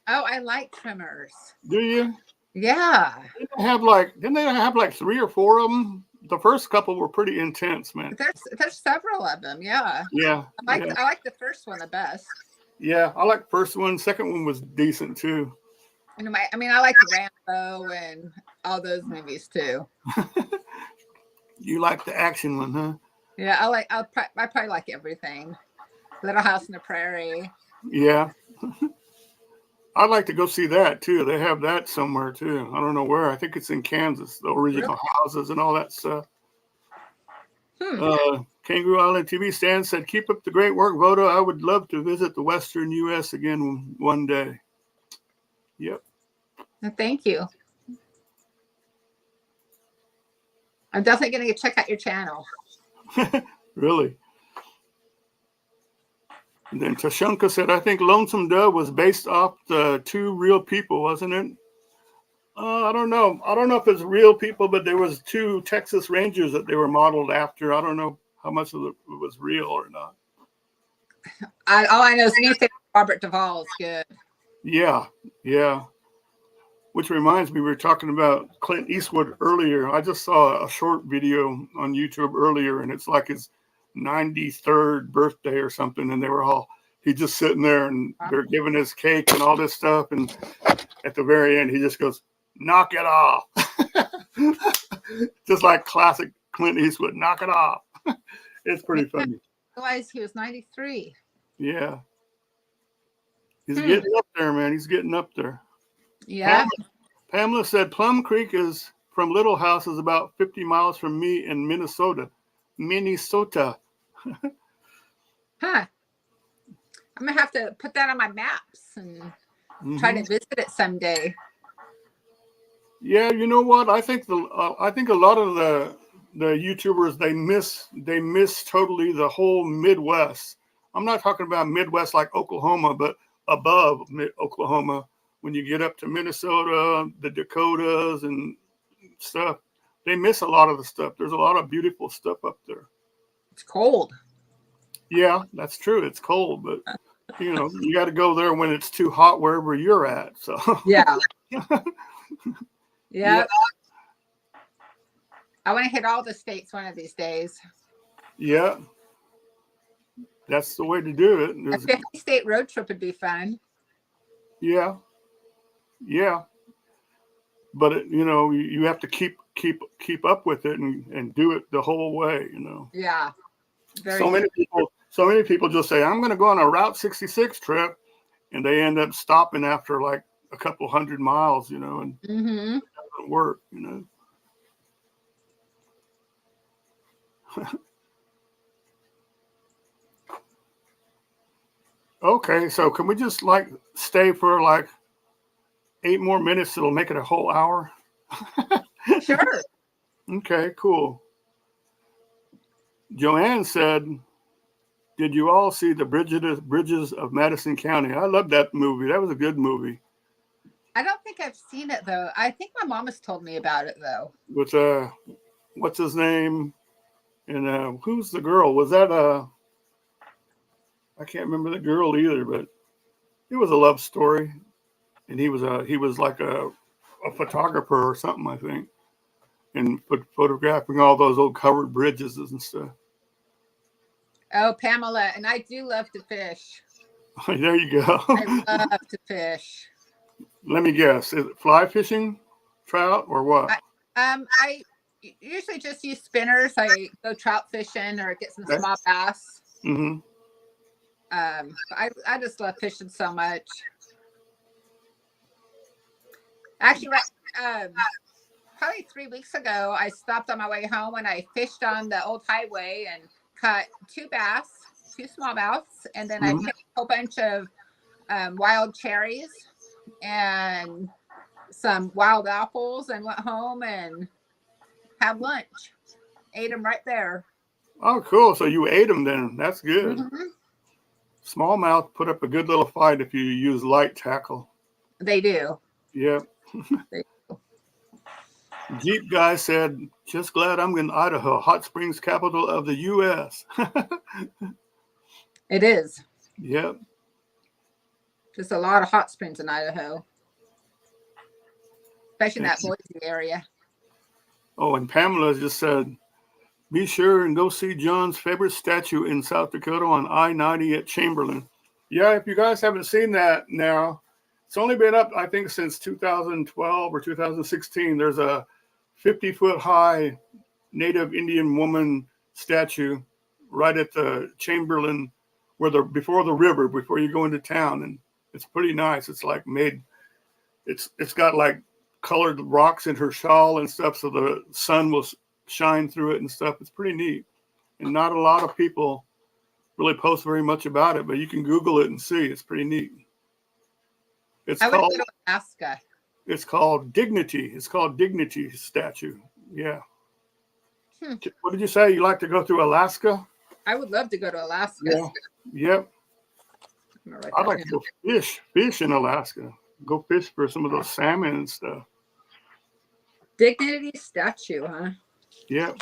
I like Tremors. Do you? Yeah. Didn't they have like 3 or 4 of them? The first couple were pretty intense, man. There's several of them. Yeah. Yeah. I like the first one the best. Yeah, I like the first one. Second one was decent too. And I like Rambo and all those movies too. You like the action one, huh? Yeah, I probably like everything. Little House on the Prairie. Yeah. I'd like to go see that too. They have that somewhere too. I don't know where. I think it's in Kansas, the original houses and all that stuff. Kangaroo Island TV stand said, "Keep up the great work, Voda. I would love to visit the Western U.S. again one day." Yep. Thank you. I'm definitely going to check out your channel. Really? And then Tashunka said, "I think Lonesome Dove was based off the 2 real people, wasn't it?" I don't know. I don't know if it's real people, but there was 2 Texas Rangers that they were modeled after. I don't know how much of it was real or not. All I know is anything Robert Duvall is good. Yeah, yeah. Which reminds me, we were talking about Clint Eastwood earlier. I just saw a short video on YouTube earlier, and it's like his 93rd birthday or something, and he's just sitting there, and they're giving his cake and all this stuff, and at the very end, he just goes, "Knock it off." Just like classic Clint Eastwood, "Knock it off." It's pretty funny. Realize he was 93. Yeah. He's getting up there, man. He's getting up there. Yeah. Pamela said Plum Creek is from Little House is about 50 miles from me in Minnesota. Huh. I'm gonna have to put that on my maps and try to visit it someday. Yeah, you know what? I think a lot of the YouTubers they miss totally the whole Midwest. I'm not talking about Midwest like Oklahoma, but above Oklahoma. When you get up to Minnesota, the Dakotas and stuff, they miss a lot of the stuff. There's a lot of beautiful stuff up there. It's cold. Yeah, that's true. It's cold, but you got to go there when it's too hot wherever you're at. So yeah. Yeah. I want to hit all the states one of these days. Yeah. That's the way to do it. A 50-state road trip would be fun. Yeah. Yeah. But you have to keep up with it and do it the whole way, Yeah. So many people just say, "I'm going to go on a Route 66 trip," and they end up stopping after like a couple hundred miles, and it doesn't work, Okay, so can we just stay for 8 more minutes? It'll make it a whole hour. Sure. Okay, cool. Joanne said, "Did you all see the Bridges of Madison County?" I love that movie. That was a good movie. I don't think I've seen it though. I think my mom has told me about it though. With what's his name? And who's the girl? Was that I can't remember the girl either, but it was a love story. And he was like a photographer or something, I think, and photographing all those old covered bridges and stuff. Oh, Pamela, and I do love to fish. There you go. I love to fish. Let me guess. Is it fly fishing, trout, or what? I usually just use spinners. I go trout fishing or get some small bass. Mm-hmm. I just love fishing so much. Actually, probably 3 weeks ago, I stopped on my way home and I fished on the old highway and caught 2 bass, 2 smallmouths, and then I picked a whole bunch of wild cherries and some wild apples and went home and had lunch. Ate them right there. Oh, cool. So you ate them then. That's good. Hmm. Smallmouth put up a good little fight if you use light tackle. They do. Yep. They, Jeep guy said, just glad I'm in Idaho, hot springs capital of the U.S. it is. Yep. There's a lot of hot springs in Idaho, especially in And, that Boise area. oh, and Pamela just said, be sure and go see John's favorite statue in South Dakota on I-90 at Chamberlain. Yeah, if you guys haven't seen that now, it's only been up, I think, since 2012 or 2016. There's a 50-foot high Native Indian woman statue right at the Chamberlain, before the river, before you go into town, and it's pretty nice. It's like made, it's got like colored rocks in her shawl and stuff, so the sun will shine through it and stuff. It's pretty neat, and not a lot of people really post very much about it, but you can Google it and see. It's pretty neat. I would go to Alaska. It's called Dignity. It's called Dignity statue. Yeah. What did you say? You like to go through Alaska? I would love to go to Alaska. Yeah. Yep. I'd like to go fish in Alaska. Go fish for some of those salmon and stuff. Dignity statue, huh? Yep.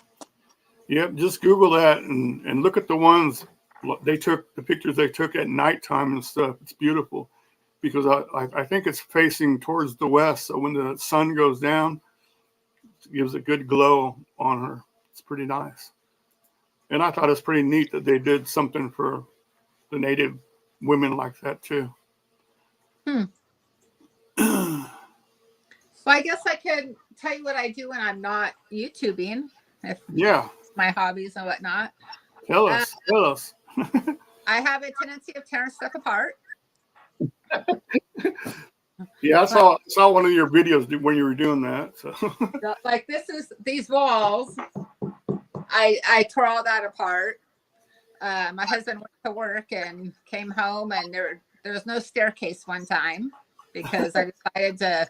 Yep. Just Google that and look at the ones they took, the pictures they took at nighttime and stuff. It's beautiful because I think it's facing towards the west. So when the sun goes down, it gives a good glow on her. It's pretty nice. And I thought it's pretty neat that they did something for the Native women like that too. So I guess I could tell you what I do when I'm not YouTubing. Yeah. My hobbies and whatnot. Tell us. I have a tendency of tearing stuff apart. Yeah, I saw one of your videos when you were doing that. So. Like these walls. I tore all that apart. My husband went to work and came home, and there was no staircase one time because I decided to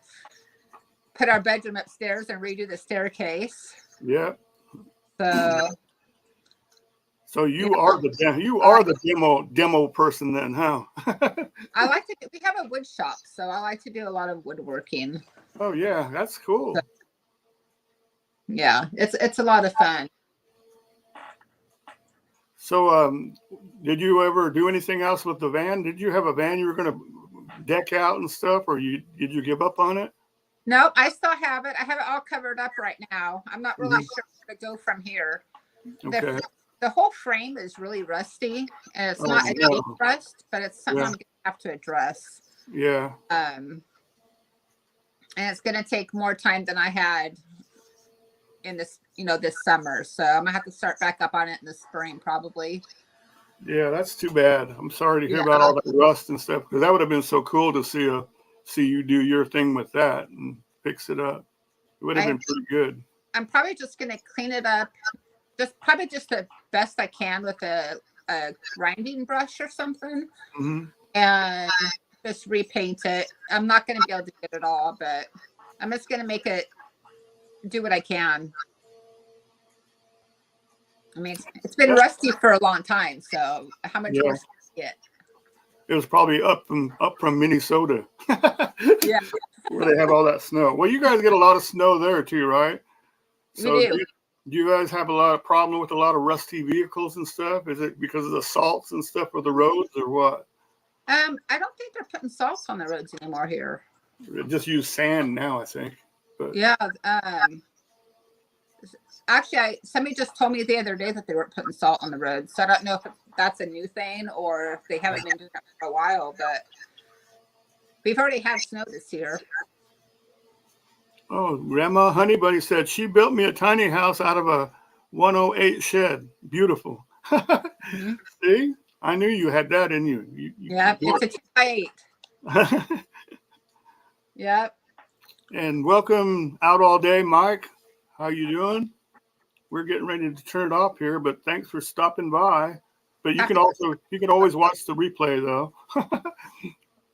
put our bedroom upstairs and redo the staircase. Yeah. So you are the demo person then, huh? I like to. We have a wood shop, so I like to do a lot of woodworking. Oh yeah, that's cool. So, yeah, it's a lot of fun. So, did you ever do anything else with the van? Did you have a van you were going to deck out and stuff, or did you give up on it? No, I still have it. I have it all covered up right now. I'm not really sure where to go from here. Okay. The whole frame is really rusty, and it's not a deep rust, but it's something I'm going to have to address. Yeah. And it's going to take more time than I had in this summer. So I'm gonna have to start back up on it in the spring, probably. Yeah, that's too bad. I'm sorry to hear about all that rust and stuff, because that would have been so cool to see you do your thing with that and fix it up. It would have been pretty good. I'm probably just gonna clean it up, just the best I can with a grinding brush or something, and just repaint it. I'm not gonna be able to get it all, but I'm just gonna make it do what I can. I mean, it's been rusty for a long time, so how much worse can it get? It was probably up from Minnesota. Yeah. Where they have all that snow. Well, you guys get a lot of snow there too, right? So we do. Do you guys have a lot of problem with a lot of rusty vehicles and stuff? Is it because of the salts and stuff for the roads, or what? I don't think they're putting salts on the roads anymore here. They just use sand now, I think. But yeah. Actually, somebody just told me the other day that they weren't putting salt on the roads. So I don't know if that's a new thing or if they haven't been doing it for a while, but we've already had snow this year. Oh, Grandma Honey Bunny said she built me a tiny house out of a 108 shed. Beautiful. See? I knew you had that in you. Yeah, it's a 2x8. Yep. And welcome out all day, Mike. How you doing? We're getting ready to turn it off here, but thanks for stopping by. But you can always watch the replay though.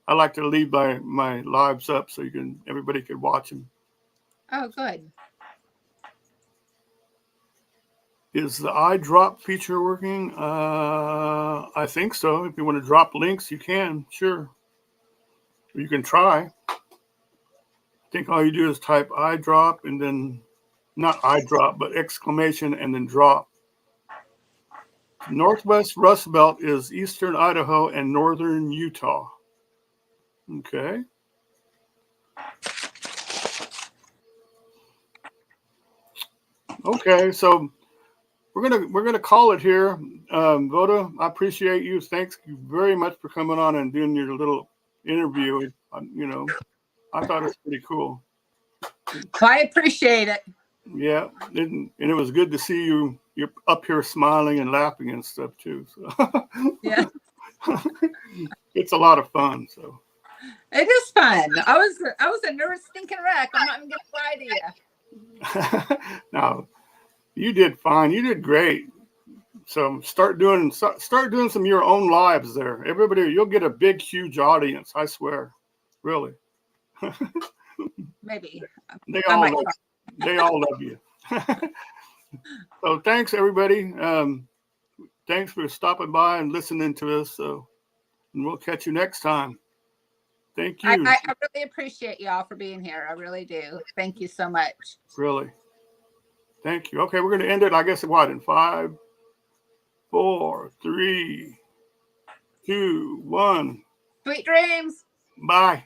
I like to leave my lives up so everybody can watch them. Oh, good. Is the iDrop feature working? I think so. If you want to drop links, you can. Sure. You can try. I think all you do is type iDrop and then, not iDrop, but exclamation and then drop. Northwest Rust Belt is eastern Idaho and northern Utah. Okay. Okay, so we're gonna call it here. Voda, I appreciate you. Thanks you very much for coming on and doing your little interview. You know, I thought it was pretty cool. I appreciate it. Yeah, and it was good to see you. You're up here smiling and laughing and stuff too. So. Yeah, It's a lot of fun. So it is fun. I was a nervous stinking wreck. I'm not even gonna lie to you. No, you did fine. You did great. So start doing some of your own lives there. Everybody, you'll get a big, huge audience. I swear, really. Maybe They all love you. So thanks everybody. Thanks for stopping by and listening to us. So, and we'll catch you next time. Thank you. I really appreciate y'all for being here. I really do. Thank you so much. Really. Thank you. Okay, we're going to end it, I guess, in 5, 4, 3, 2, 1. Sweet dreams. Bye.